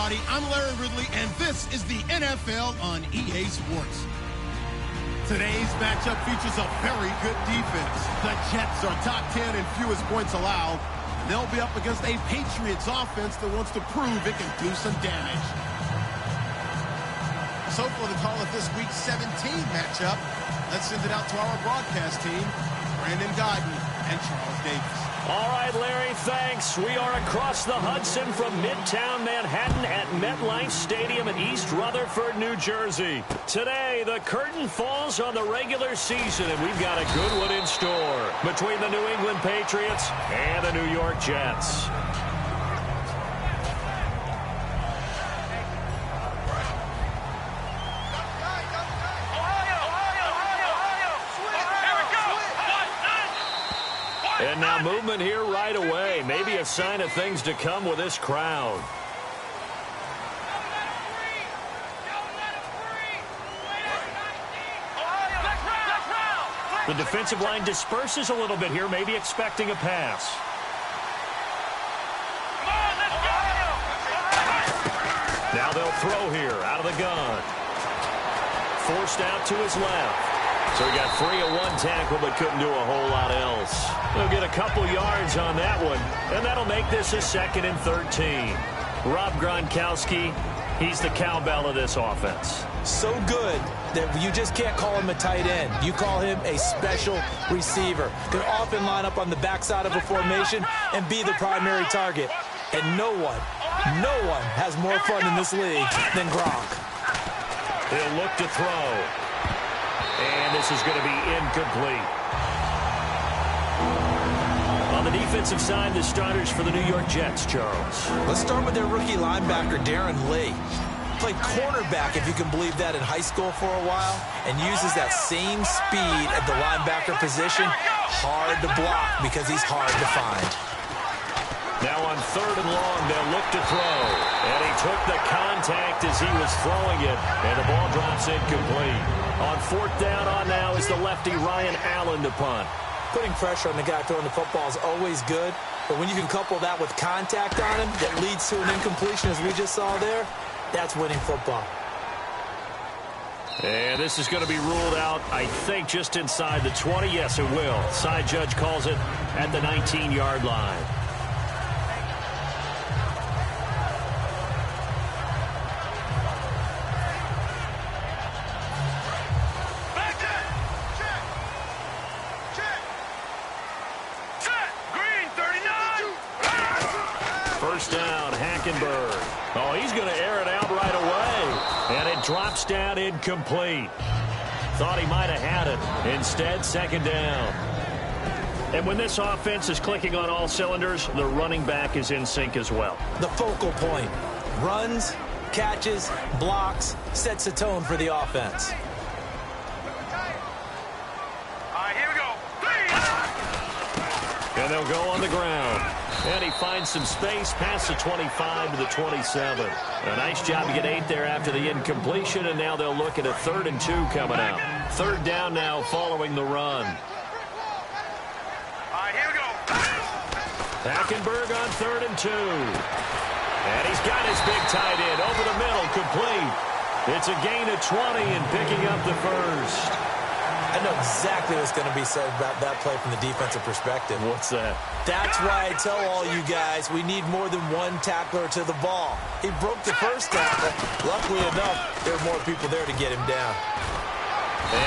everybody. I'm Larry Ridley, and this is the NFL on EA Sports. Today's matchup features a very good defense. The Jets are top 10 in fewest points allowed. They'll be up against a Patriots offense that wants to prove it can do some damage. So for the call of this week's 17 matchup, let's send it out to our broadcast team, Brandon Godden and Charles Davis. All right, Larry, thanks. We are across the Hudson from Midtown Manhattan at MetLife Stadium in East Rutherford, New Jersey. Today, the curtain falls on the regular season, and we've got a good one in store between the New England Patriots and the New York Jets. And now movement here right away. Maybe a sign of things to come with this crowd. The defensive line disperses a little bit here, maybe expecting a pass. Now they'll throw here out of the gun. Forced out to his left. So he got free of one tackle but couldn't do a whole lot else. He'll get a couple yards on that one, and that'll make this a 2nd and 13. Rob Gronkowski, he's the cowbell of this offense. So good that you just can't call him a tight end. You call him a special receiver. Can often line up on the backside of a formation and be the primary target. And no one has more fun in this league than Gronk. He'll look to throw. And this is going to be incomplete. On the defensive side, the starters for the New York Jets, Charles. Let's start with their rookie linebacker, Darren Lee. Played cornerback, if you can believe that, in high school for a while, and uses that same speed at the linebacker position. Hard to block because he's hard to find. Now on 3rd and long, they'll look to throw. And he took the contact as he was throwing it, and the ball drops incomplete. On 4th down on now is the lefty Ryan Allen to punt. Putting pressure on the guy throwing the football is always good, but when you can couple that with contact on him that leads to an incompletion, as we just saw there, that's winning football. And this is going to be ruled out, I think, just inside the 20. Yes, it will. Side judge calls it at the 19-yard line. Oh, he's going to air it out right away. And it drops down incomplete. Thought he might have had it. Instead, 2nd down. And when this offense is clicking on all cylinders, the running back is in sync as well. The focal point. Runs, catches, blocks, sets a tone for the offense. All right, here we go. And they'll go on the ground. And he finds some space past the 25 to the 27. A nice job to get 8 there after the incompletion, and now they'll look at a 3rd and 2 coming up. 3rd down now following the run. All right, here we go. Hackenberg on 3rd and 2. And he's got his big tight end over the middle, complete. It's a gain of 20 and picking up the first. I know exactly what's going to be said about that play from the defensive perspective. What's that? That's why I tell all you guys we need more than one tackler to the ball. He broke the first tackle. Luckily enough, there were more people there to get him down.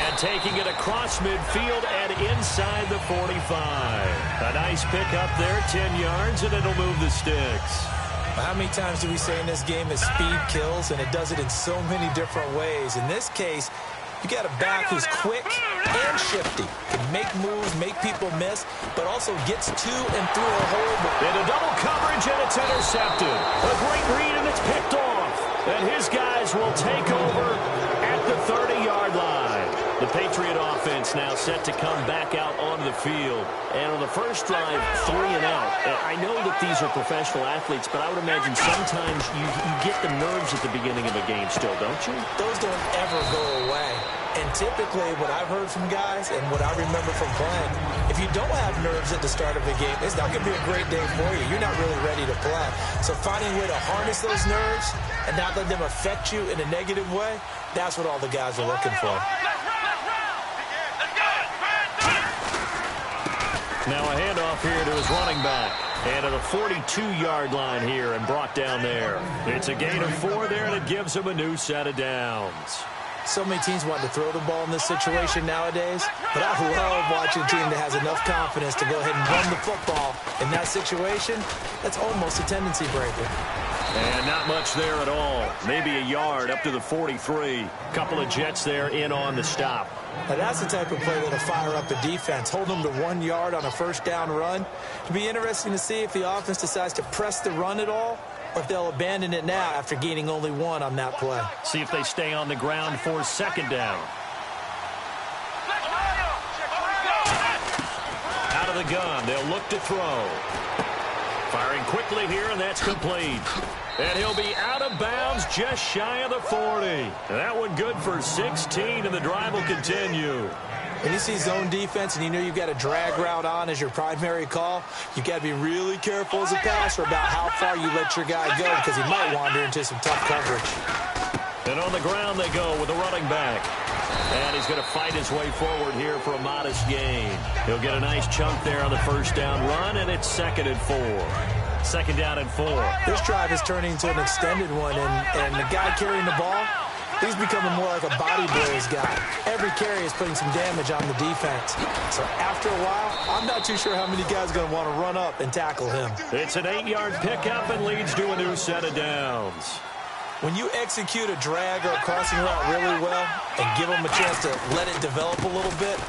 And taking it across midfield and inside the 45. A nice pick up there, 10 yards, and it'll move the sticks. How many times do we say in this game that speed kills, and it does it in so many different ways? In this case, you got a back who's quick and shifty, can make moves, make people miss, but also gets to and through a hole. Into double coverage, and it's intercepted. A great read, and it's picked off. And his guys will take over at the 30-yard line. The Patriot offense now set to come back out onto the field. And on the first drive, 3 and out. I know that these are professional athletes, but I would imagine sometimes you get the nerves at the beginning of a game still, don't you? Those don't ever go away. And typically, what I've heard from guys and what I remember from playing, if you don't have nerves at the start of a game, it's not going to be a great day for you. You're not really ready to play. So finding a way to harness those nerves and not let them affect you in a negative way, that's what all the guys are looking for. Now a handoff here to his running back. And to the 42-yard line here and brought down there. It's a gain of 4 there, and it gives him a new set of downs. So many teams want to throw the ball in this situation nowadays, but I love watching a team that has enough confidence to go ahead and run the football. In that situation, that's almost a tendency breaker. And not much there at all. Maybe a yard up to the 43. Couple of Jets there in on the stop. Now that's the type of play that'll fire up a defense. Hold them to 1 yard on a first down run. It'll be interesting to see if the offense decides to press the run at all, or if they'll abandon it now after gaining only 1 on that play. See if they stay on the ground for second down. Out of the gun, they'll look to throw. Firing quickly here, and that's complete. And he'll be out of bounds just shy of the 40. That one good for 16, and the drive will continue. When you see zone defense and you know you've got a drag route on as your primary call, you've got to be really careful as a passer about how far you let your guy go because he might wander into some tough coverage. And on the ground they go with the running back. And he's going to fight his way forward here for a modest gain. He'll get a nice chunk there on the first down run, and it's 2nd and 4. Second down and 4. This drive is turning into an extended one, and the guy carrying the ball, he's becoming more like a body blows guy. Every carry is putting some damage on the defense. So after a while, I'm not too sure how many guys are going to want to run up and tackle him. It's an 8-yard pickup and leads to a new set of downs. When you execute a drag or a crossing route really well and give them a chance to let it develop a little bit,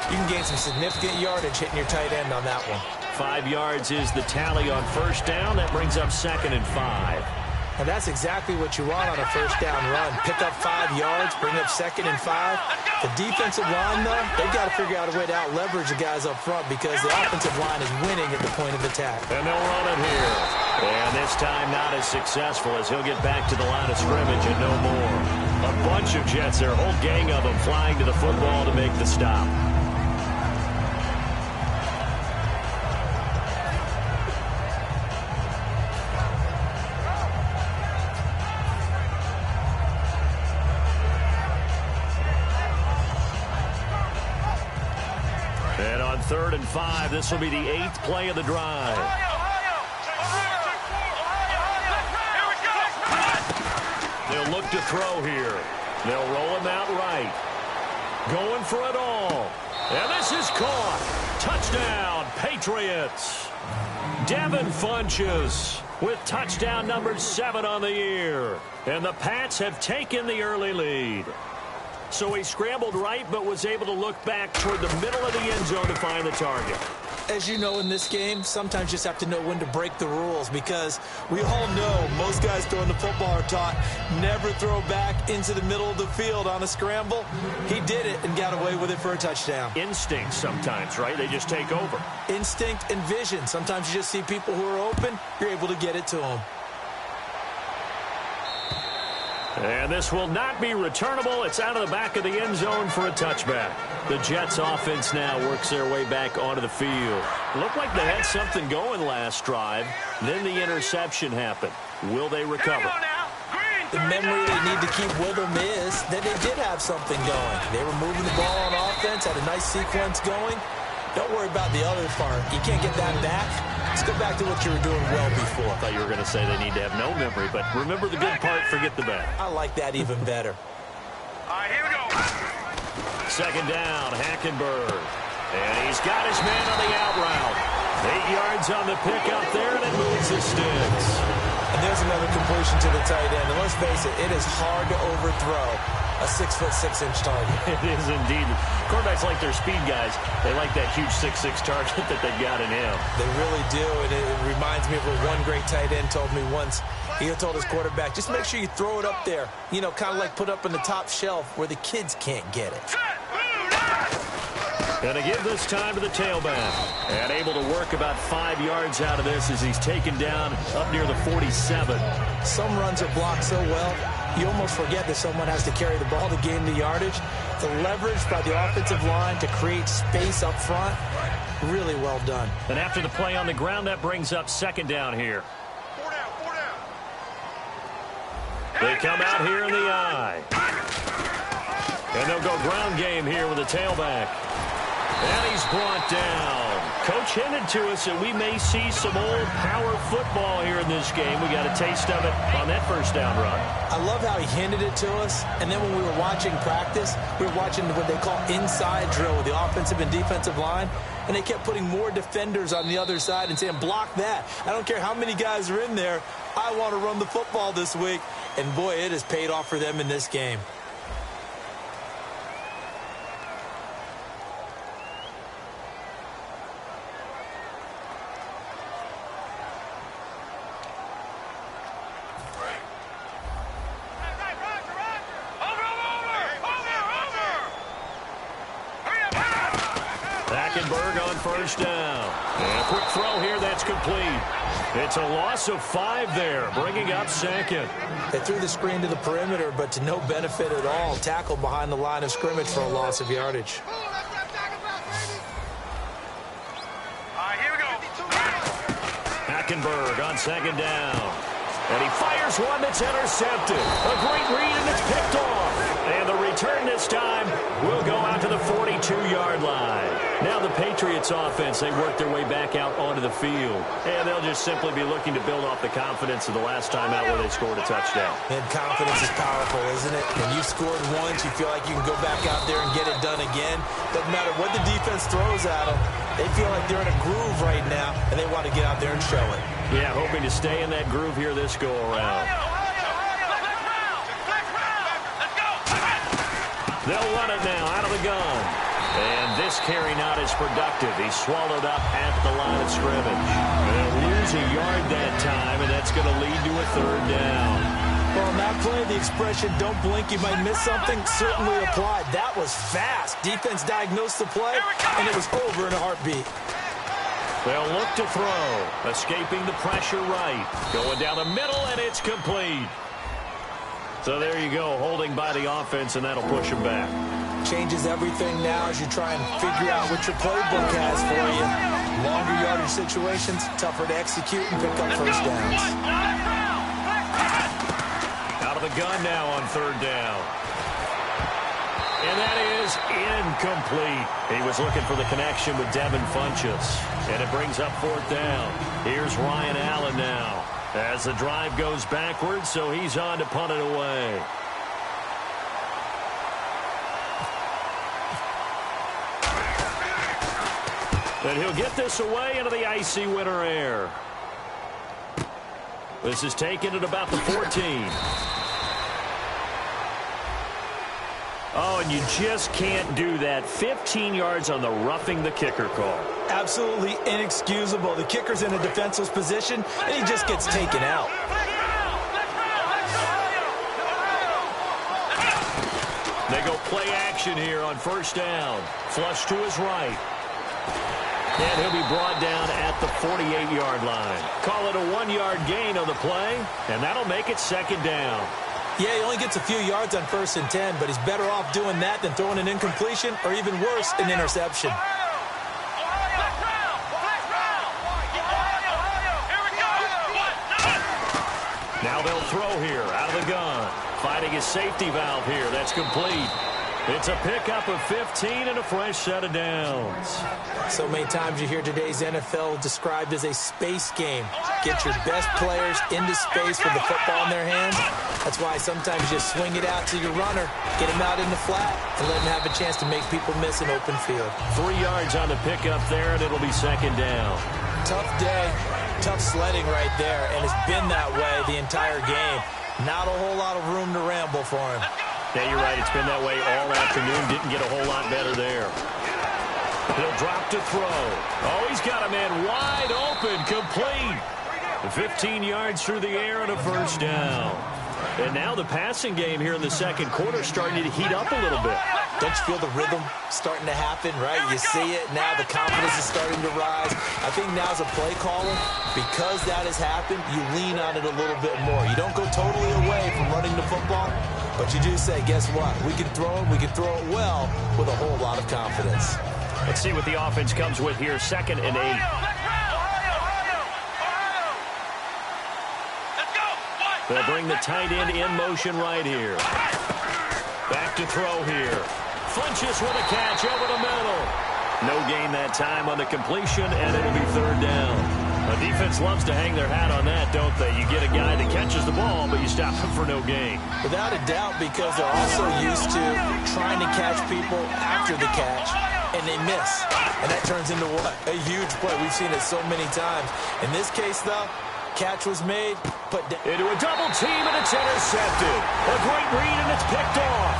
you can gain some significant yardage hitting your tight end on that one. 5 yards is the tally on first down. That brings up 2nd and 5. And that's exactly what you want on a first down run. Pick up 5 yards, bring up 2nd and 5. The defensive line, though, they've got to figure out a way to out-leverage the guys up front because the offensive line is winning at the point of attack. And they'll run it here. And this time not as successful as he'll get back to the line of scrimmage and no more. A bunch of Jets there, a whole gang of them flying to the football to make the stop. And on 3rd and 5, this will be the 8th play of the drive. They'll look to throw here. They'll roll him out right. Going for it all. And this is caught. Touchdown, Patriots. Devin Funchess with touchdown number 7 on the year. And the Pats have taken the early lead. So he scrambled right, but was able to look back toward the middle of the end zone to find the target. As you know in this game, sometimes you just have to know when to break the rules because we all know most guys throwing the football are taught never throw back into the middle of the field on a scramble. He did it and got away with it for a touchdown. Instinct sometimes, right? They just take over. Instinct and vision. Sometimes you just see people who are open, you're able to get it to them. And this will not be returnable. It's out of the back of the end zone for a touchback. The Jets offense now works their way back onto the field. Looked like they had something going last drive. Then the interception happened. Will they recover? The memory they need to keep with them is that they did have something going. They were moving the ball on offense, had a nice sequence going. Don't worry about the other part. You can't get that back. Let's go back to what you were doing well before. I thought you were going to say they need to have no memory, but remember the good part, forget the bad. I like that even better. All right, here we go. Second down, Hackenberg. And he's got his man on the out route. 8 yards on the pickup there, and it moves the sticks. And there's another completion to the tight end. And let's face it is hard to overthrow a 6'6" target. It is indeed. Quarterbacks like their speed guys. They like that huge 6'6" target that they've got in him. They really do, and it reminds me of what one great tight end told me once. He told his quarterback, just make sure you throw it up there. You know, kind of like put up in the top shelf where the kids can't get it. And they give this time to the tailback. And able to work about 5 yards out of this as he's taken down up near the 47. Some runs are blocked so well, you almost forget that someone has to carry the ball to gain the yardage. The leverage by the offensive line to create space up front, really well done. And after the play on the ground, that brings up second down here. 4 down, 4 down. They come out here in the eye. And they'll go ground game here with the tailback. And he's brought down. Coach hinted to us that we may see some old power football here in this game. We got a taste of it on that first down run. I love how he hinted it to us. And then when we were watching practice, we were watching what they call inside drill with the offensive and defensive line. And they kept putting more defenders on the other side and saying, block that. I don't care how many guys are in there. I want to run the football this week. And, boy, it has paid off for them in this game. First down. And a quick throw here, that's complete. It's a loss of 5 there, bringing up second. They threw the screen to the perimeter, but to no benefit at all. Tackled behind the line of scrimmage for a loss of yardage. Here we go. Hackenberg on second down. And he fires one that's intercepted. A great read, and it's picked off. And the return this time will go out to the 42-yard line. Now the Patriots offense, they work their way back out onto the field. And they'll just simply be looking to build off the confidence of the last time out where they scored a touchdown. And confidence is powerful, isn't it? When you scored once, you feel like you can go back out there and get it done again. Doesn't matter what the defense throws at them. They feel like they're in a groove right now, and they want to get out there and show it. Yeah, hoping to stay in that groove here this go-around. They'll run it now out of the gun. And this carry not as productive. He's swallowed up at the line of scrimmage. They'll lose a yard that time, and that's going to lead to a third down. Well, on that play, the expression, don't blink, you might miss something, certainly applied. That was fast. Defense diagnosed the play, and it was over in a heartbeat. They'll look to throw. Escaping the pressure right. Going down the middle, and it's complete. So there you go, holding by the offense, and that'll push them back. Changes everything now as you try and figure out what your playbook has for you. Longer yardage situations, tougher to execute and pick up first downs. Out of the gun now on third down. And that is incomplete. He was looking for the connection with Devin Funchess. And it brings up fourth down. Here's Ryan Allen now. As the drive goes backwards, so he's on to punt it away. And he'll get this away into the icy winter air. This is taken at about the 14. Oh, and you just can't do that. 15 yards on the roughing the kicker call. Absolutely inexcusable. The kicker's in a defenseless position, and he just gets taken out. They go play action here on first down. Flush to his right. And he'll be brought down at the 48-yard line. Call it a 1-yard gain on the play, and that'll make it second down. Yeah, he only gets a few yards on 1st and 10, but he's better off doing that than throwing an incompletion or even worse, an interception. Now they'll throw here out of the gun. Finding his safety valve here. That's complete. It's a pickup of 15 and a fresh set of downs. So many times you hear today's NFL described as a space game. Get your best players into space with the football in their hands. That's why sometimes you just swing it out to your runner, get him out in the flat, and let him have a chance to make people miss an open field. 3 yards on the pickup there, and it'll be second down. Tough day, tough sledding right there, and it's been that way the entire game. Not a whole lot of room to ramble for him. Yeah, you're right. It's been that way all afternoon. Didn't get a whole lot better there. He'll drop to throw. Oh, he's got a man wide open, complete. 15 yards through the air and a first down. And now the passing game here in the second quarter is starting to heat up a little bit. Don't you feel the rhythm starting to happen, right? You see it now. The confidence is starting to rise. I think now as a play caller, because that has happened, you lean on it a little bit more. You don't go totally away from running the football, but you do say, guess what? We can throw it. We can throw it well with a whole lot of confidence. Let's see what the offense comes with here. 2nd and 8. They'll bring the tight end in motion right here. Back to throw here. Flinches with a catch over the middle. No gain that time on the completion, and it'll be 3rd down. A defense loves to hang their hat on that, don't they? You get a guy that catches the ball, but you stop him for no gain. Without a doubt, because they're also used to trying to catch people after the catch, and they miss. And that turns into what? A huge play. We've seen it so many times. In this case, though, catch was made, put into a double team, and it's intercepted. A great read, and it's picked off.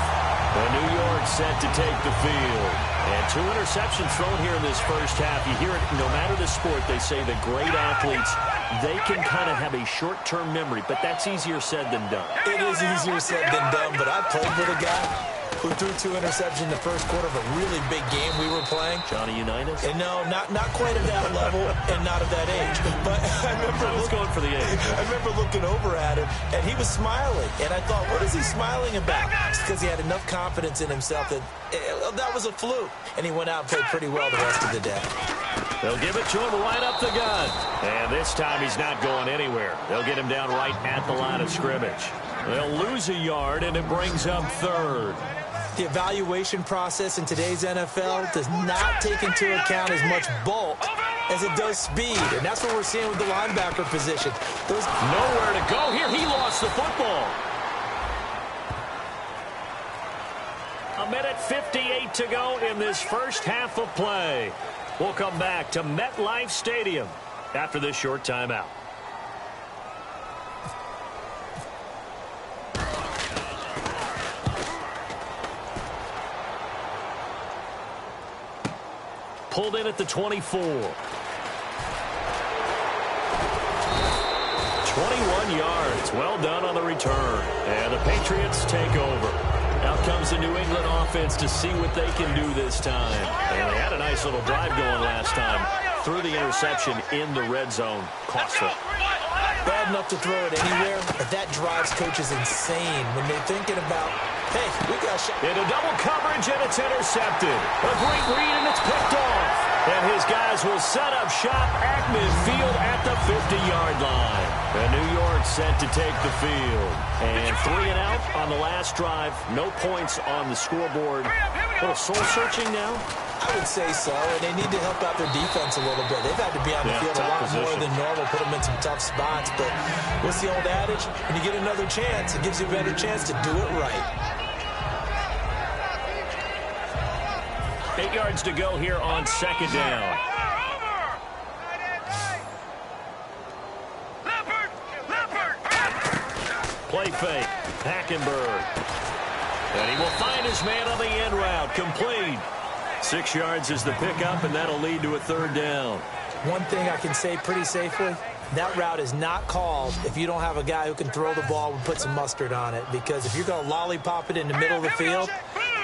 And New York set to take the field. And 2 interceptions thrown here in this first half. You hear it, no matter the sport, they say the great athletes, they can kind of have a short-term memory, but that's easier said than done. It is easier said than done, but I played with a guy who threw 2 interceptions in the first quarter of a really big game we were playing. Johnny Unitas? And no, not quite at that level and not at that age. But I remember going for the age. I remember looking over at him, and he was smiling. And I thought, what is he smiling about? It's because he had enough confidence in himself that that was a fluke. And he went out and played pretty well the rest of the day. They'll give it to him right up the gun. And this time he's not going anywhere. They'll get him down right at the line of scrimmage. They'll lose a yard, and it brings up 3rd. The evaluation process in today's NFL does not take into account as much bulk as it does speed. And that's what we're seeing with the linebacker position. There's nowhere to go here. He lost the football. 1:58 to go in this first half of play. We'll come back to MetLife Stadium after this short timeout. Pulled in at the 24. 21 yards. Well done on the return. And the Patriots take over. Out comes the New England offense to see what they can do this time. And they had a nice little drive going last time. Threw the interception in the red zone. Cost them. Bad enough to throw it anywhere, but that drives coaches insane when they're thinking about, hey, we got a shot. Into double coverage, and it's intercepted. A great read, and it's picked off. And his guys will set up shop at midfield at the 50-yard line. And New York set to take the field. And 3 and out on the last drive. No points on the scoreboard. A little soul-searching now? I would say so, and they need to help out their defense a little bit. They've had to be on the field a lot more than normal, put them in some tough spots. But what's the old adage? When you get another chance, it gives you a better chance to do it right. 8 yards to go here on 2nd down. Play fake. Hackenberg. And he will find his man on the end route. Complete. 6 yards is the pickup, and that'll lead to a 3rd down. One thing I can say pretty safely, that route is not called if you don't have a guy who can throw the ball and put some mustard on it. Because if you're going to lollipop it in the middle of the field,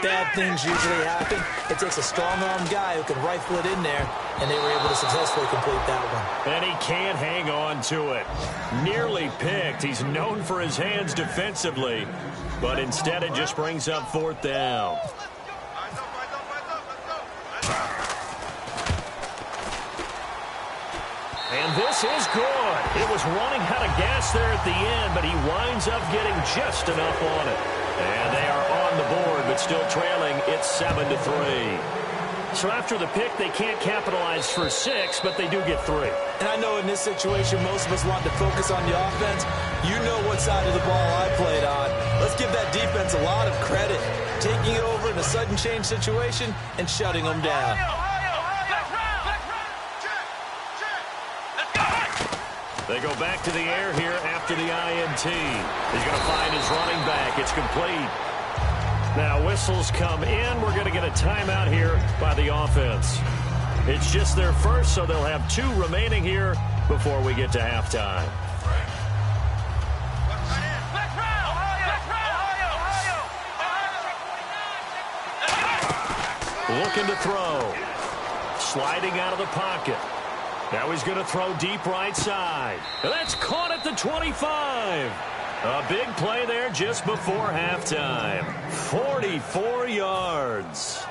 bad things usually happen. It takes a strong-armed guy who can rifle it in there, and they were able to successfully complete that one. And he can't hang on to it. Nearly picked. He's known for his hands defensively, but instead it just brings up 4th down. And this is good. It was running out of gas there at the end, but he winds up getting just enough on it. And they are on the board, but still trailing. It's 7-3. So after the pick, they can't capitalize for 6, but they do get 3. And I know in this situation, most of us want to focus on the offense. You know what side of the ball I played on. Let's give that defense a lot of credit. Taking it over in a sudden change situation and shutting them down. They go back to the air here after the INT. He's going to find his running back. It's complete. Now whistles come in. We're going to get a timeout here by the offense. It's just their first, so they'll have 2 remaining here before we get to halftime. Looking to throw. Sliding out of the pocket. Now he's going to throw deep right side. And that's caught at the 25. A big play there just before halftime. 44 yards.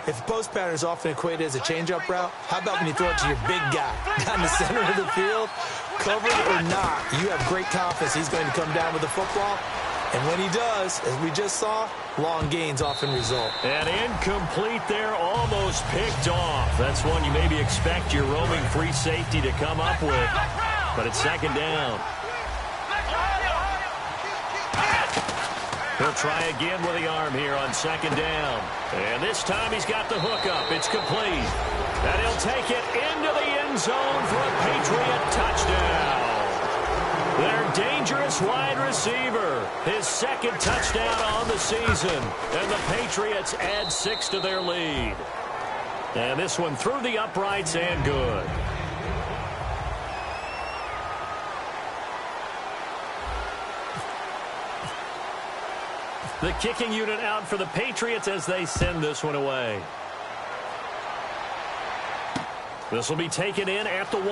If post pattern is often equated as a change-up route, how about when you throw it to your big guy down the center of the field? Covered or not, you have great confidence he's going to come down with the football. And when he does, as we just saw, long gains often result. And incomplete there, almost picked off. That's one you maybe expect your roaming free safety to come up with. But it's second down. He'll try again with the arm here on second down. And this time he's got the hook up. It's complete. And he'll take it into the end zone for a Patriot touchdown. Their dangerous wide receiver. His second touchdown on the season. And the Patriots add 6 to their lead. And this one through the uprights and good. The kicking unit out for the Patriots as they send this one away. This will be taken in at the 1.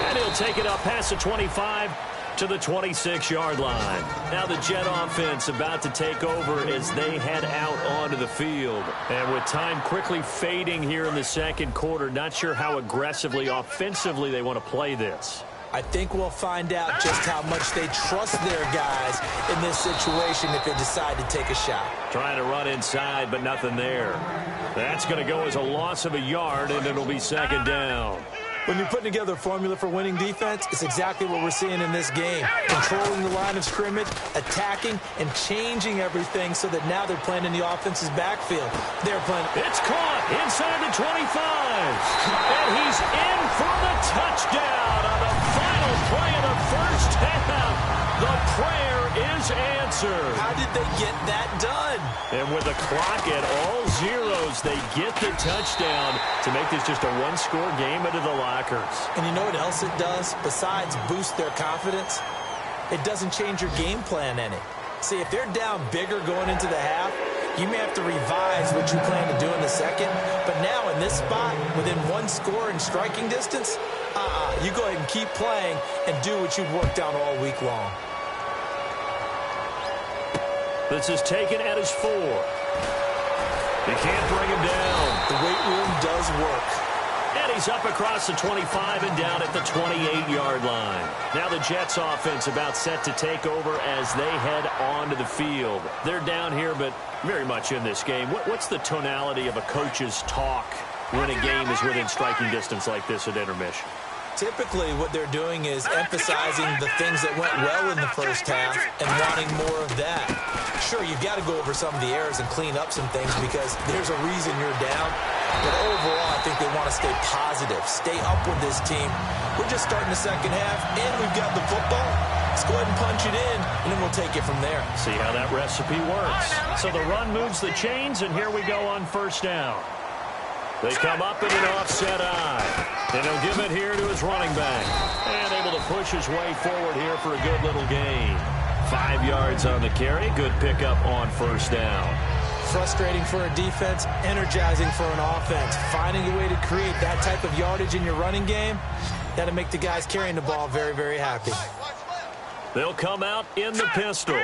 And he'll take it up past the 25 to the 26-yard line. Now the Jet offense about to take over as they head out onto the field. And with time quickly fading here in the second quarter, not sure how aggressively, offensively they want to play this. I think we'll find out just how much they trust their guys in this situation if they decide to take a shot. Trying to run inside, but nothing there. That's going to go as a loss of a yard, and it'll be second down. When you're putting together a formula for winning defense, it's exactly what we're seeing in this game. Controlling the line of scrimmage, attacking, and changing everything so that now they're playing in the offense's backfield. They're playing. It's caught inside the 25. And he's in for the touchdown on the final play of the first half. The prayer is answered. How did they get that done? And with the clock at all zeros, they get the touchdown to make this just a one-score game into the lockers. And you know what else it does? Besides boost their confidence, it doesn't change your game plan any. See, if they're down bigger going into the half, you may have to revise what you plan to do in the second. But now in this spot, within one score in striking distance, you go ahead and keep playing and do what you've worked out all week long. This is taken at his 4. They can't bring him down. The weight room does work. And he's up across the 25 and down at the 28-yard line. Now the Jets offense about set to take over as they head onto the field. They're down here, but very much in this game. What's the tonality of a coach's talk when a game is within striking distance like this at intermission? Typically, what they're doing is emphasizing the things that went well in the first half and wanting more of that. Sure, you've got to go over some of the errors and clean up some things because there's a reason you're down. But overall, I think they want to stay positive, stay up with this team. We're just starting the second half, and we've got the football. Let's go ahead and punch it in, and then we'll take it from there. See how that recipe works. So the run moves the chains, and here we go on first down. They come up in an offset eye. And he'll give it here to his running back. And able to push his way forward here for a good little gain. 5 yards on the carry. Good pickup on first down. Frustrating for a defense, energizing for an offense. Finding a way to create that type of yardage in your running game, that'll make the guys carrying the ball very, very happy. They'll come out in the pistol. No.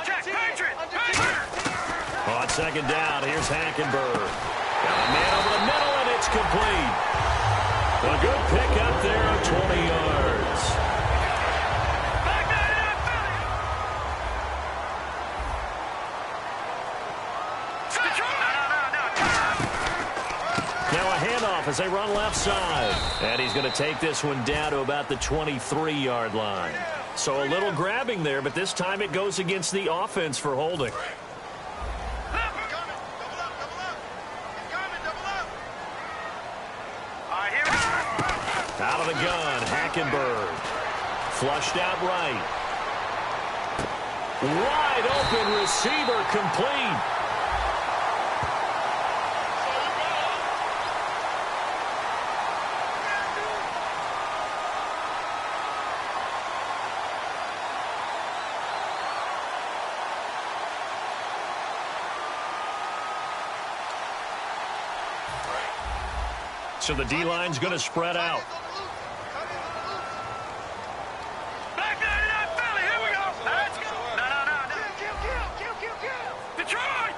Check, Patriot. On second down, here's Hackenberg. Got a man over the middle, and it's complete. A good pickup there of 20 yards. Now a handoff as they run left side. And he's going to take this one down to about the 23-yard line. So a little grabbing there, but this time it goes against the offense for holding. Out of the gun, Hackenberg. Flushed out right. Wide open receiver complete. So the D-line's going to spread out. Back there to that Philly. Here we go. Let's go. No. Detroit.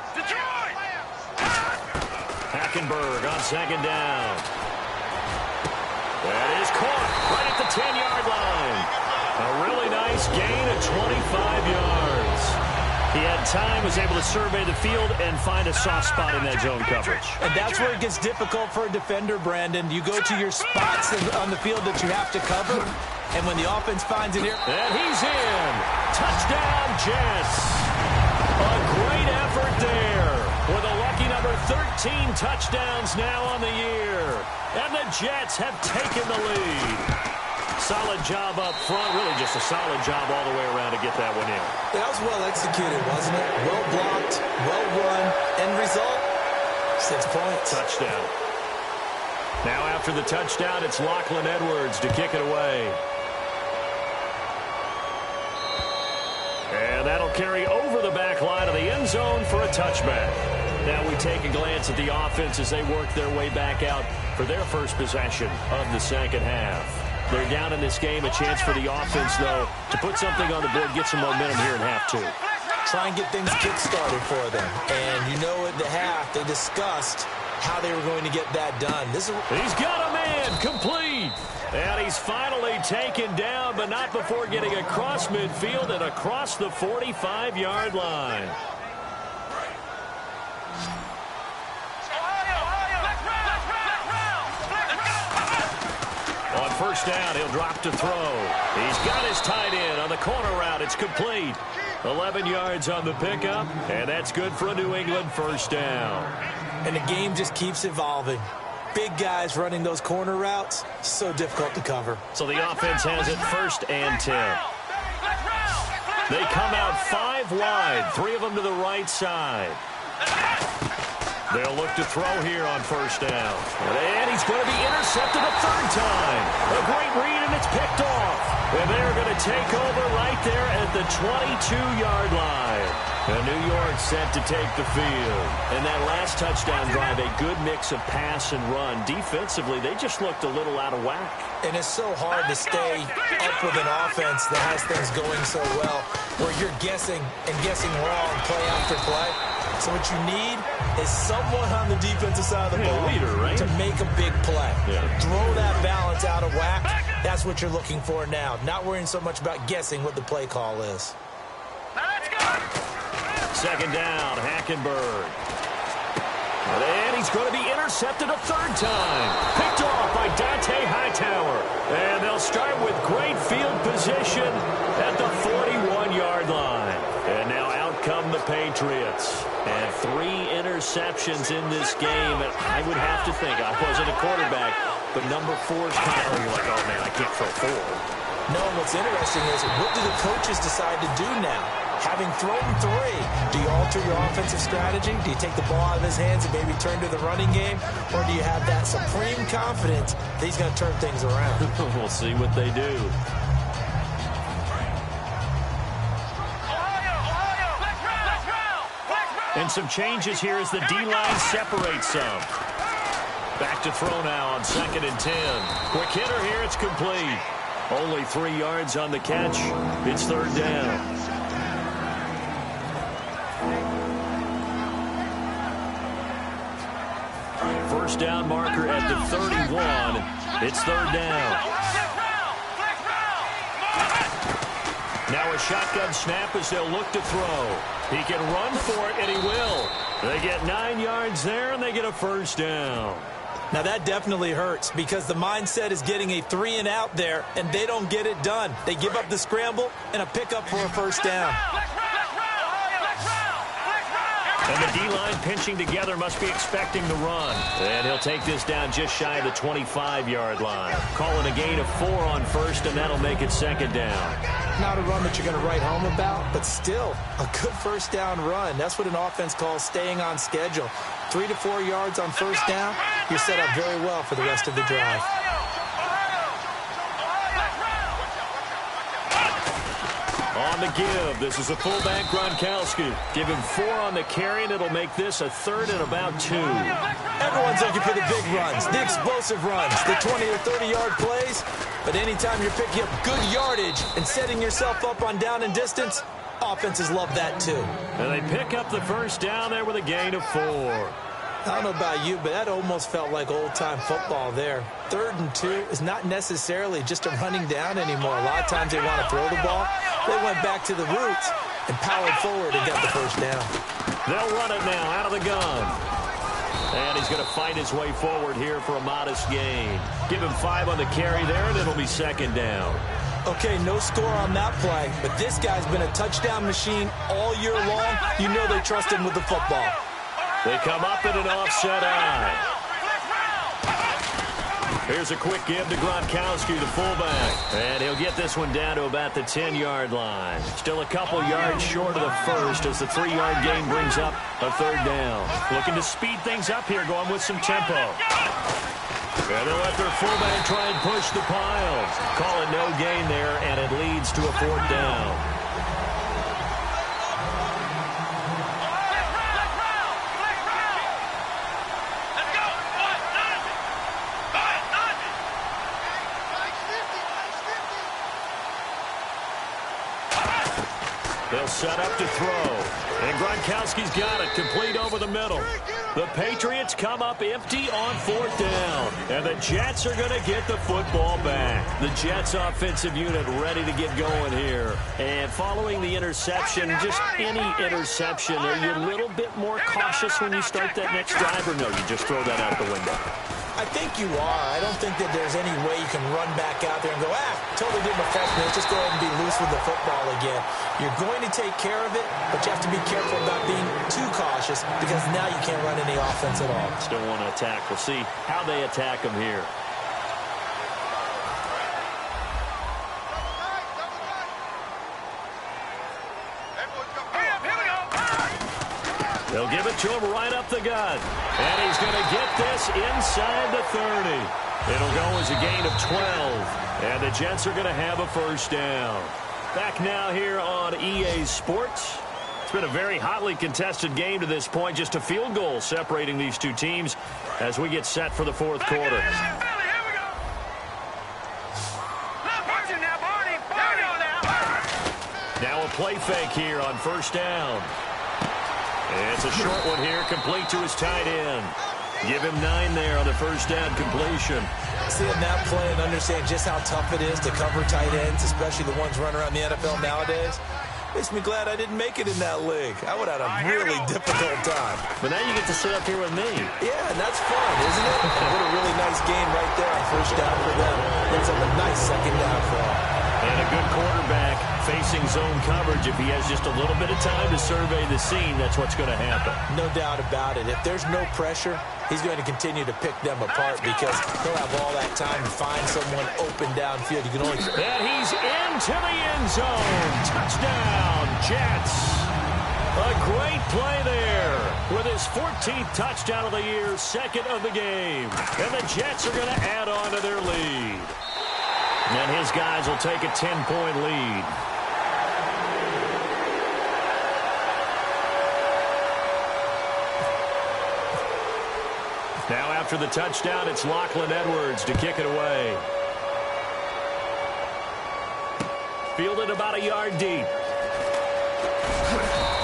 Hackenberg on second down. That is caught right at the 10-yard line. A really nice gain of 25 yards. He had time, was able to survey the field and find a soft spot in that zone coverage. And that's where it gets difficult for a defender, Brandon. You go to your spots on the field that you have to cover, and when the offense finds it here. And he's in. Touchdown, Jets. A great effort there with a lucky number 13 touchdowns now on the year. And the Jets have taken the lead. Solid job up front. Really just a solid job all the way around to get that one in. That was well executed, wasn't it? Well blocked, well run. End result, 6 points. Touchdown. Now after the touchdown, it's Lachlan Edwards to kick it away. And that'll carry over the back line of the end zone for a touchback. Now we take a glance at the offense as they work their way back out for their first possession of the second half. They're down in this game. A chance for the offense, though, to put something on the board, get some momentum here in half two. Try and get things kick-started for them. And you know at the half, they discussed how they were going to get that done. He's got a man complete. And he's finally taken down, but not before getting across midfield and across the 45-yard line. On first down, he'll drop to throw. He's got his tight end on the corner route. It's complete. 11 yards on the pickup, and that's good for a New England first down. And the game just keeps evolving. Big guys running those corner routes, so difficult to cover. So the offense has it 1st and 10. They come out 5 wide, 3 of them to the right side. They'll look to throw here on first down. And he's going to be intercepted a 3rd time. A great read, and it's picked off. And they're going to take over right there at the 22-yard line. And New York set to take the field. And that last touchdown drive, a good mix of pass and run. Defensively, they just looked a little out of whack. And it's so hard to stay up with an offense that has things going so well, where you're guessing and guessing wrong play after play. So what you need is someone on the defensive side of the ball leader, right? to make a big play. Yeah. Throw that balance out of whack. That's what you're looking for now. Not worrying so much about guessing what the play call is. Let's go. Second down, Hackenberg. And he's going to be intercepted a 3rd time. Picked off by Dante Hightower. And they'll start with great field position at the 41-yard line. And now out come the Patriots. And 3 interceptions in this game. And I would have to think, I wasn't a quarterback, but number 4 is kind of, you're like, oh man, I can't throw 4. No, what's interesting is what do the coaches decide to do now? Having thrown 3, do you alter your offensive strategy? Do you take the ball out of his hands and maybe turn to the running game? Or do you have that supreme confidence that he's going to turn things around? We'll see what they do. And some changes here as the D-line separates some. Back to throw now on 2nd and 10. Quick hitter here, it's complete. Only 3 yards on the catch. It's 3rd down. First down marker at the 31. It's 3rd down. Now a shotgun snap as they'll look to throw. He can run for it, and he will. They get 9 yards there, and they get a first down. Now that definitely hurts because the mindset is getting a 3 and out there, and they don't get it done. They give up the scramble and a pickup for a first down. And the D-line pinching together must be expecting the run. And he'll take this down just shy of the 25-yard line. Calling a gain of 4 on first, and that'll make it 2nd down. Not a run that you're going to write home about, but still a good first down run. That's what an offense calls staying on schedule. 3 to 4 yards on first down, you're set up very well for the rest of the drive. On the give, this is a fullback Gronkowski. Give him 4 on the carry, and it'll make this a 3rd and about 2. Everyone's looking for the big runs, the explosive runs, the 20 or 30-yard plays. But anytime you're picking up good yardage and setting yourself up on down and distance, offenses love that too. And they pick up the first down there with a gain of 4. I don't know about you, but that almost felt like old-time football there. 3rd and 2 is not necessarily just a running down anymore. A lot of times they want to throw the ball. They went back to the roots and powered forward and got the first down. They'll run it now out of the gun. And he's going to fight his way forward here for a modest gain. Give him 5 on the carry there, and it'll be 2nd down. Okay, no score on that play, but this guy's been a touchdown machine all year long. You know they trust him with the football. They come up in an offset eye. Here's a quick give to Gronkowski, the fullback. And he'll get this one down to about the 10-yard line. Still a couple yards short of the first as the 3-yard gain brings up a 3rd down. Looking to speed things up here, going with some tempo. And they'll let their fullback try and push the pile. Call it no gain there, and it leads to a 4th down. They'll set up to throw. And Gronkowski's got it, complete over the middle. The Patriots come up empty on 4th down. And the Jets are going to get the football back. The Jets offensive unit ready to get going here. And following the interception, just any interception, are you a little bit more cautious when you start that next drive, or no, you just throw that out the window? I think you are. I don't think that there's any way you can run back out there and go, totally didn't affect me. Let's just go ahead and be loose with the football again. You're going to take care of it, but you have to be careful about being too cautious because now you can't run any offense at all. Still want to attack. We'll see how they attack them here. They'll give it to him right up the gut. And he's going to get this inside the 30. It'll go as a gain of 12. And the Jets are going to have a 1st down. Back now here on EA Sports. It's been a very hotly contested game to this point. Just a field goal separating these two teams as we get set for the 4th quarter. Now a play fake here on 1st down. It's a short one here, complete to his tight end. Give him 9 there on the 1st down completion. Seeing that play and understand just how tough it is to cover tight ends, especially the ones running around the NFL nowadays, makes me glad I didn't make it in that league. I would have had a really difficult time. But now you get to sit up here with me. Yeah, and that's fun, isn't it? What a really nice game right there on 1st down for them. Brings up a nice 2nd down for them. And a good quarterback facing zone coverage. If he has just a little bit of time to survey the scene, that's what's going to happen. No doubt about it. If there's no pressure, he's going to continue to pick them apart because he'll have all that time to find someone open downfield. You can only... And he's into the end zone. Touchdown, Jets. A great play there with his 14th touchdown of the year, 2nd of the game. And the Jets are going to add on to their lead. And his guys will take a 10-point lead. Now after the touchdown, it's Lachlan Edwards to kick it away. Fielded about a yard deep.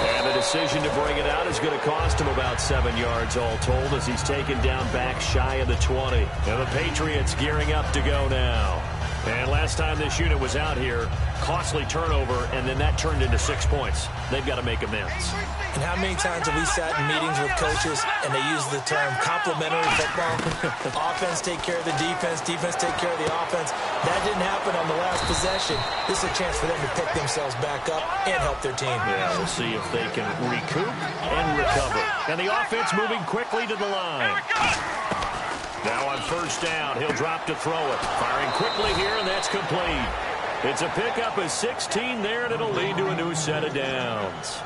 And the decision to bring it out is going to cost him about 7 yards all told as he's taken down back shy of the 20. And the Patriots gearing up to go now. And last time this unit was out here, costly turnover, and then that turned into 6 points. They've got to make amends. And how many times have we sat in meetings with coaches and they use the term complementary football? Offense take care of the defense, defense take care of the offense. That didn't happen on the last possession. This is a chance for them to pick themselves back up and help their team. Yeah, we'll see if they can recoup and recover. And the offense moving quickly to the line. Now on 1st down, he'll drop to throw it. Firing quickly here, and that's complete. It's a pickup of 16 there, and it'll lead to a new set of downs.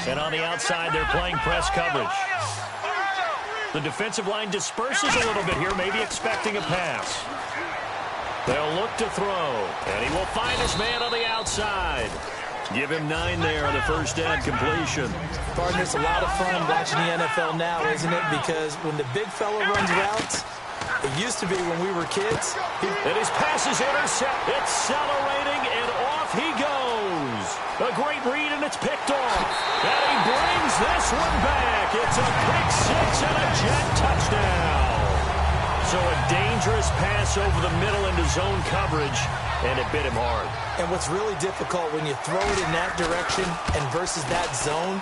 And on the outside, they're playing press coverage. The defensive line disperses a little bit here, maybe expecting a pass. They'll look to throw, and he will find his man on the outside. Give him 9 there on the first down completion. Partner, it's a lot of fun watching the NFL now, isn't it? Because when the big fella runs routes, it used to be when we were kids. And his pass is intercepted. Accelerating, and off he goes. A great read, and it's picked off. And he brings this one back. It's a pick 6 and a Jet touchdown. So a dangerous pass over the middle into zone coverage, and it bit him hard. And what's really difficult when you throw it in that direction and versus that zone,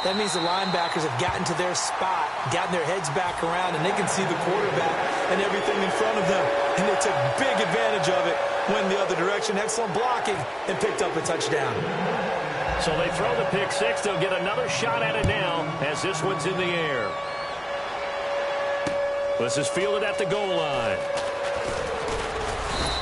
that means the linebackers have gotten to their spot, gotten their heads back around, and they can see the quarterback and everything in front of them. And they took big advantage of it, went the other direction, excellent blocking, and picked up a touchdown. So they throw the pick 6. They'll get another shot at it now as this one's in the air. This is fielded at the goal line.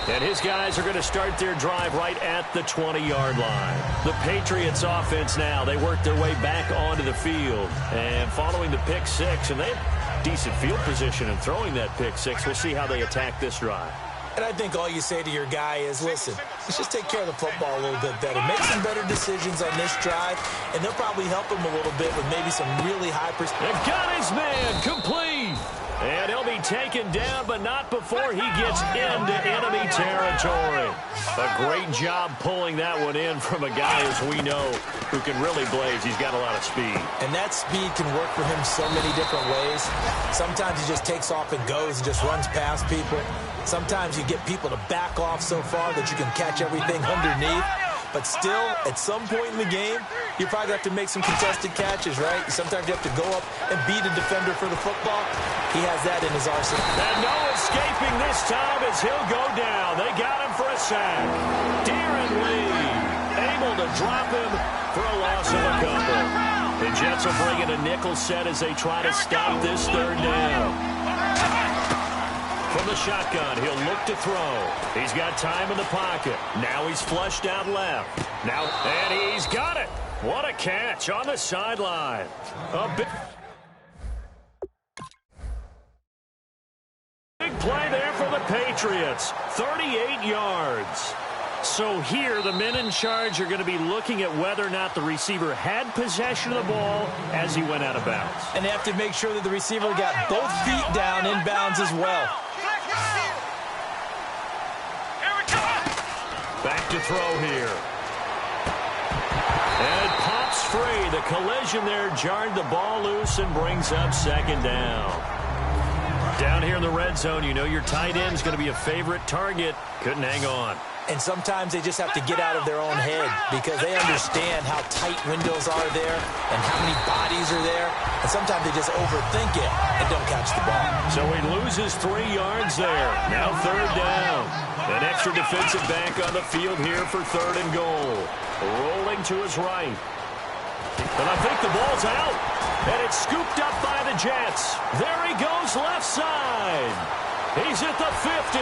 And his guys are going to start their drive right at the 20-yard line. The Patriots offense now, they work their way back onto the field. And following the pick 6, and they have decent field position in throwing that pick 6. We'll see how they attack this drive. And I think all you say to your guy is, listen, let's just take care of the football a little bit better. Make some better decisions on this drive, and they'll probably help him a little bit with maybe some really high percent. They got his man complete. And he'll be taken down, but not before he gets into enemy territory. A great job pulling that one in from a guy, as we know, who can really blaze. He's got a lot of speed. And that speed can work for him so many different ways. Sometimes he just takes off and goes and just runs past people. Sometimes you get people to back off so far that you can catch everything underneath. But still, at some point in the game, you probably have to make some contested catches, right? Sometimes you have to go up and beat a defender for the football. He has that in his arsenal. And no escaping this time as he'll go down. They got him for a sack. Darren Lee able to drop him for a loss of a couple. The Jets will bring in a nickel set as they try to stop this third down. From the shotgun, he'll look to throw. He's got time in the pocket. Now he's flushed out left. Now, and he's got it. What a catch on the sideline. A big play there for the Patriots. 38 yards. So here, the men in charge are going to be looking at whether or not the receiver had possession of the ball as he went out of bounds. And they have to make sure that the receiver got both feet down in bounds as well. Back to throw here. And it pops free. The collision there jarred the ball loose and brings up second down. Down here in the red zone, you know your tight end is going to be a favorite target. Couldn't hang on. And sometimes they just have to get out of their own head because they understand how tight windows are there and how many bodies are there. And sometimes they just overthink it and don't catch the ball. So he loses 3 yards there. Now third down. An extra defensive back on the field here for third and goal. Rolling to his right. And I think the ball's out. And it's scooped up by the Jets. There he goes left side. He's at the 50.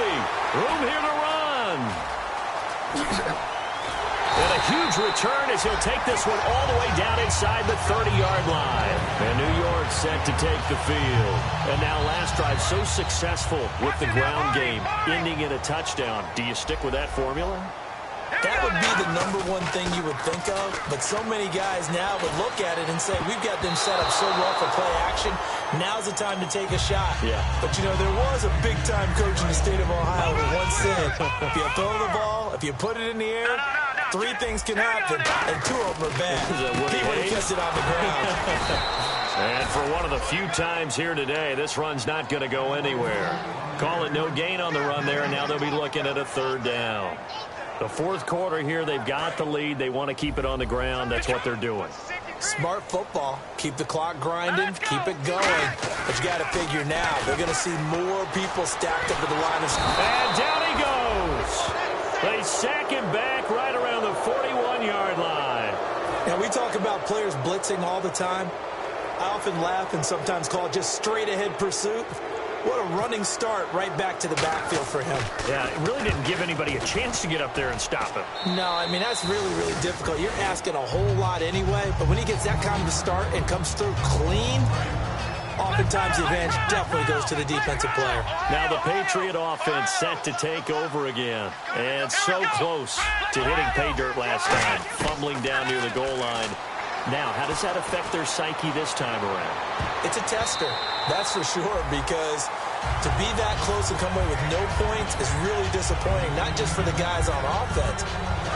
Room here to run. And a huge return as he'll take this one all the way down inside the 30-yard line. And New York set to take the field. And now last drive so successful with the ground game, ending in a touchdown. Do you stick with that formula? That would be the #1 thing you would think of, but so many guys now would look at it and say, we've got them set up so well for play action, now's the time to take a shot. Yeah. But, you know, there was a big-time coach in the state of Ohio who once said, if you throw the ball, if you put it in the air, 3 things can happen, and 2 of them are bad. He would have kept it on the ground. And for one of the few times here today, this run's not going to go anywhere. Call it no gain on the run there, and now they'll be looking at a third down. The fourth quarter here, they've got the lead. They want to keep it on the ground. That's what they're doing. Smart football. Keep the clock grinding. Keep it going. But you got to figure now, they're going to see more people stacked up at the line of scrimmage. And down he goes. They sack him back right around the 41-yard line. Now, we talk about players blitzing all the time. I often laugh and sometimes call it just straight-ahead pursuit. What a running start right back to the backfield for him. Yeah, it really didn't give anybody a chance to get up there and stop him. No, I mean, that's really, really difficult. You're asking a whole lot anyway, but when he gets that kind of a start and comes through clean, oftentimes the advantage definitely goes to the defensive player. Now the Patriot offense set to take over again. And so close to hitting pay dirt last time, fumbling down near the goal line. Now, how does that affect their psyche this time around? It's a tester, that's for sure, because to be that close and come away with no points is really disappointing, not just for the guys on offense,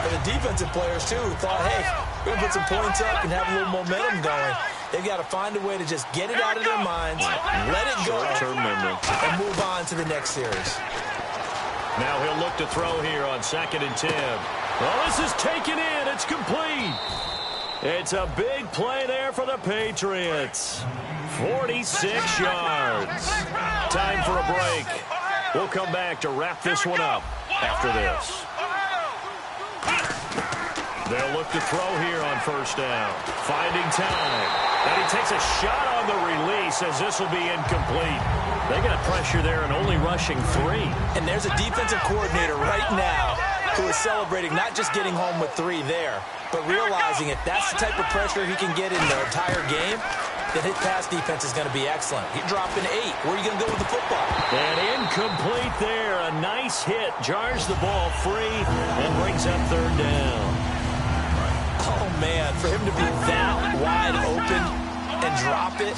but the defensive players, too, who thought, hey, we're going to put some points up and have a little momentum going. They've got to find a way to just get it out of their minds, let it go, and move on to the next series. Now he'll look to throw here on 2nd and 10. Well, this is taken in. It's complete. It's a big play there for the Patriots. 46 yards. Time for a break. We'll come back to wrap this one up after this. They'll look to throw here on 1st down. Finding time. And he takes a shot on the release as this will be incomplete. They got pressure there and only rushing 3. And there's a defensive coordinator right now who is celebrating not just getting home with 3 there, but realizing if that's the type of pressure he can get in the entire game, then his pass defense is going to be excellent. You're dropping 8. Where are you going to go with the football? And incomplete there. A nice hit. Jars the ball free and brings up 3rd down. Oh, man, for him to be that wide open and drop it.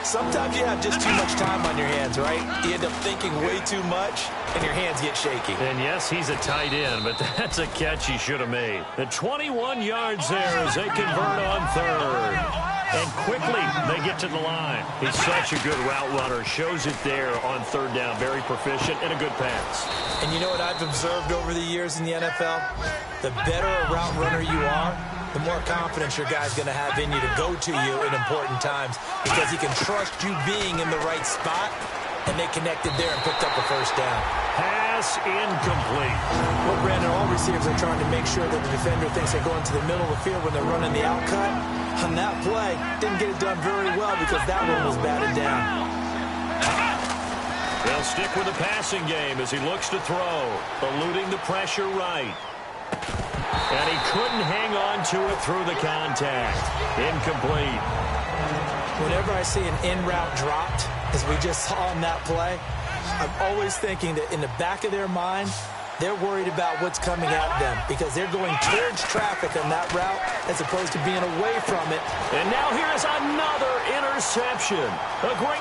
Sometimes you have just too much time on your hands, right? You end up thinking way too much, and your hands get shaky. And yes, he's a tight end, but that's a catch he should have made. The 21 yards there as they convert on 3rd. And quickly, they get to the line. He's such a good route runner. Shows it there on 3rd down. Very proficient and a good pass. And you know what I've observed over the years in the NFL? The better a route runner you are, the more confidence your guy's going to have in you to go to you in important times because he can trust you being in the right spot, and they connected there and picked up a 1st down. Pass incomplete. Well, Brandon, all receivers are trying to make sure that the defender thinks they're going to the middle of the field when they're running the outcut. On that play, didn't get it done very well because that one was batted down. They'll stick with the passing game as he looks to throw, eluding the pressure right. And he couldn't hang on to it through the contact. Incomplete. Whenever I see an in-route dropped, as we just saw on that play, I'm always thinking that in the back of their mind, they're worried about what's coming at them because they're going towards traffic on that route as opposed to being away from it. And now here's another interception.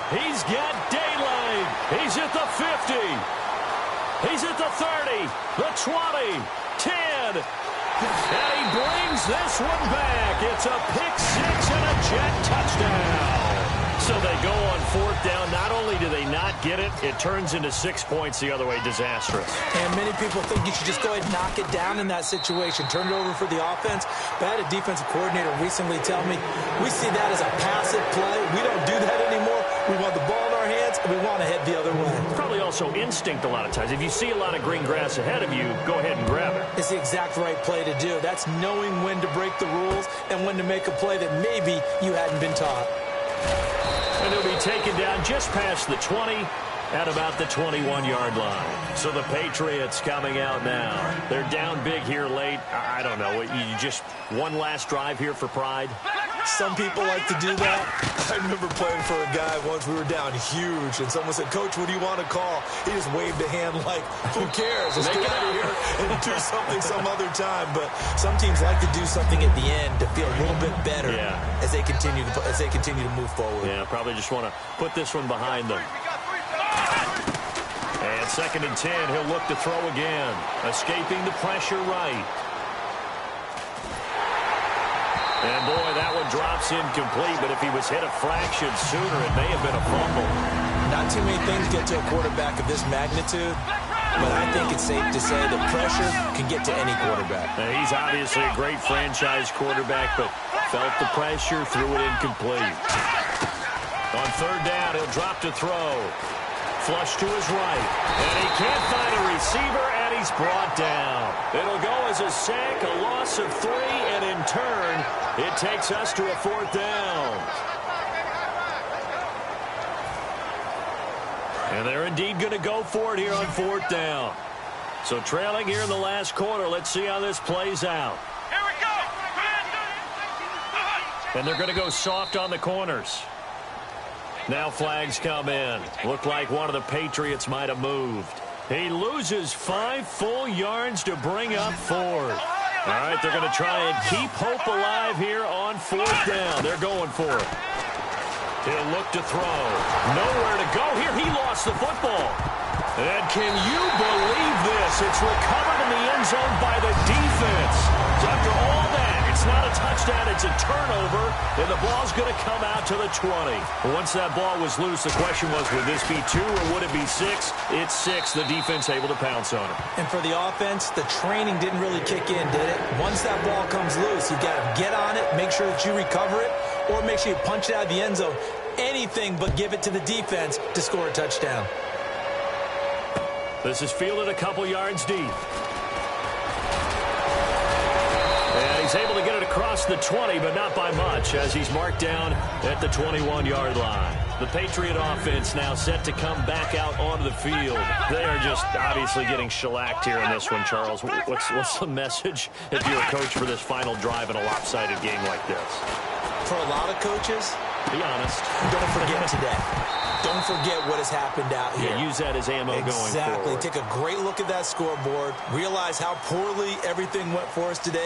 He's got daylight. He's at the 50. He's at the 30, the 20, 10. And he brings this one back. It's a pick 6 and a Jet touchdown. So they go on 4th down. Not only do they not get it, it turns into 6 points the other way. Disastrous. And many people think you should just go ahead and knock it down in that situation. Turn it over for the offense. But I had a defensive coordinator recently tell me, we see that as a passive play. We don't do that anymore. We want the ball in our hands, and we want to head the other way. Probably also instinct a lot of times. If you see a lot of green grass ahead of you, go ahead and grab it. It's the exact right play to do. That's knowing when to break the rules and when to make a play that maybe you hadn't been taught. And he'll be taken down just past the 20 at about the 21-yard line. So the Patriots coming out now. They're down big here late. I don't know. You just one last drive here for pride? Some people like to do that. I remember playing for a guy once. We were down huge, and someone said, "Coach, what do you want to call?" He just waved a hand like, who cares? Let's get out of here and do something some other time. But some teams like to do something at the end to feel a little bit better as they continue to move forward. Yeah, probably just want to put this one behind them. And 2nd and 10, he'll look to throw again. Escaping the pressure right. And, boy, that one drops incomplete, but if he was hit a fraction sooner, it may have been a fumble. Not too many things get to a quarterback of this magnitude, but I think it's safe to say that pressure can get to any quarterback. Now, he's obviously a great franchise quarterback, but felt the pressure, threw it incomplete. On 3rd down, he'll drop to throw. Flush to his right. And he can't find a receiver, and he's brought down. It'll go as a sack, a loss of 3, and in turn, it takes us to a 4th down. And they're indeed going to go for it here on 4th down. So trailing here in the last quarter. Let's see how this plays out. Here we go. And they're going to go soft on the corners. Now flags come in. Looked like one of the Patriots might have moved. He loses 5 full yards to bring up 4th. All right, they're going to try and keep hope alive here on 4th down. They're going for it. He'll look to throw. Nowhere to go here. He lost the football. And can you believe this? It's recovered in the end zone by the defense. So after all that, it's not a touchdown, it's a turnover, and the ball's going to come out to the 20. Once that ball was loose, the question was, would this be 2 or would it be 6? It's 6. The defense able to pounce on it. And for the offense, the training didn't really kick in, did it? Once that ball comes loose, you got to get on it, make sure that you recover it, or make sure you punch it out of the end zone. Anything but give it to the defense to score a touchdown. This is fielded a couple yards deep. And he's able to get it across the 20, but not by much, as he's marked down at the 21-yard line. The Patriot offense now set to come back out onto the field. They are just obviously getting shellacked here in this one, Charles. What's the message if you're a coach for this final drive in a lopsided game like this? For a lot of coaches, be honest. Don't forget today. Don't forget what has happened out here. Yeah, use that as ammo going forward. Exactly. Take a great look at that scoreboard. Realize how poorly everything went for us today.